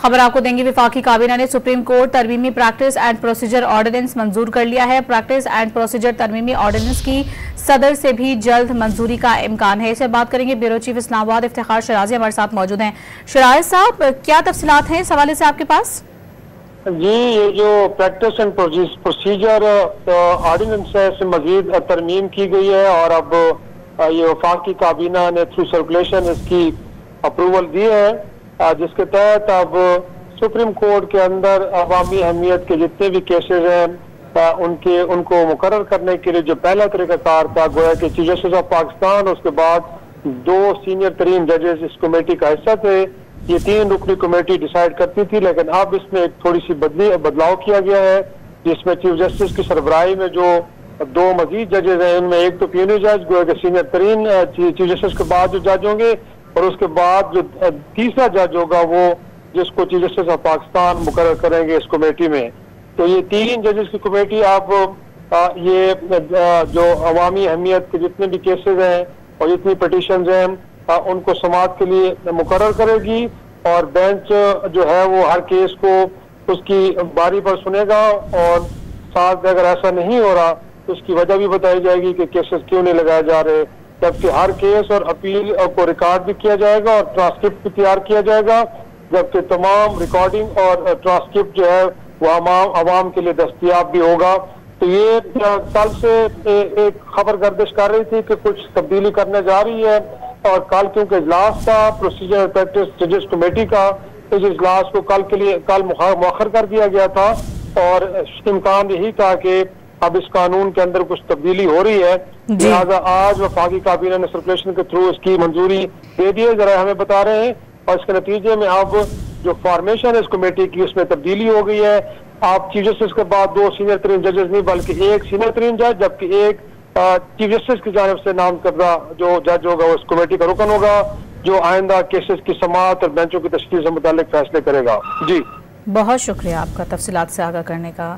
खबर आपको देंगे। विफाकी काबीना ने सुप्रीम कोर्ट तरमीमी प्रैक्टिस एंड प्रोसीजर ऑर्डिनेंस मंजूर कर लिया है। प्रैक्टिस एंड प्रोसीजर तरमीमी ऑर्डिनेंस की सदर से भी जल्द मंजूरी का इम्कान है। इससे बात करेंगे ब्यूरो चीफ इस्लामाबाद इफ्तिखार शराजी हमारे साथ मौजूद हैं। शराजी साहब, क्या तफसीलात हैं इस हवाले से आपके पास? जी, ये जो प्रैक्टिस एंड प्रोसीजर ऑर्डिनेंस है इसमें मजीद तरमीम की गई है और अब ये वफाकी काबीना ने थ्रू सर्कुलेशन इसकी अप्रूवल दी है, जिसके तहत अब सुप्रीम कोर्ट के अंदर अवामी अहमियत के जितने भी केसेज हैं उनको मुकर्रर करने के लिए जो पहला तरीकाकार था, गोया कि चीफ जस्टिस ऑफ पाकिस्तान, उसके बाद 2 सीनियर तरीन जजेस इस कमेटी का हिस्सा थे। ये 3 रुकनी कमेटी डिसाइड करती थी, लेकिन अब इसमें एक थोड़ी सी बदलाव किया गया है, जिसमें चीफ जस्टिस की सरबराही में जो 2 मजीद जजेस हैं, उनमें एक तो प्यूनी जज गोया कि सीनियर तरीन चीफ जस्टिस के बाद जो जज होंगे, और उसके बाद जो तीसरा जज होगा वो जिसको चीफ जस्टिस ऑफ पाकिस्तान मुकर्रर करेंगे इस कमेटी में। तो ये 3 जजेस की कमेटी अब ये जो अवामी अहमियत के जितने भी केसेस हैं और जितनी पटिशंस हैं उनको समाअत के लिए मुकर्रर करेगी, और बेंच जो है वो हर केस को उसकी बारी पर सुनेगा, और साथ अगर ऐसा नहीं हो रहा तो उसकी वजह भी बताई जाएगी कि केसेस क्यों नहीं लगाए जा रहे, जबकि हर केस और अपील को रिकॉर्ड भी किया जाएगा और ट्रांसक्रिप्ट भी तैयार किया जाएगा, जबकि तमाम रिकॉर्डिंग और ट्रांसक्रिप्ट जो है वो आवाम के लिए दस्तयाब भी होगा। तो ये कल से एक खबर गर्दिश कर रही थी कि कुछ तब्दीली करने जा रही है, और कल क्योंकि इजलास था प्रोसीजर प्रैक्टिस जजेस कमेटी का, इस इजलास को कल मुअख्खर कर दिया गया था, और इम्कान यही था कि अब इस कानून के अंदर कुछ तब्दीली हो रही है, लिहाजा आज वफाकी काबीना ने सर्कुलेशन के थ्रू इसकी मंजूरी दे दी है, जरा हमें बता रहे हैं, और इसके नतीजे में अब जो फॉर्मेशन है इस कमेटी की उसमें तब्दीली हो गई है। आप चीफ जस्टिस के बाद 2 सीनियर तरीन जजेस नहीं बल्कि 1 सीनियर तरीन जज, जबकि 1 चीफ जस्टिस की जानिब से नाम करदा जो जज होगा वो इस कमेटी का रुकन होगा, जो आइंदा केसेस की समाअत और बेंचों की तशकील से मुताल्लिक फैसले करेगा। जी, बहुत शुक्रिया आपका तफसीलात से आगाह करने का।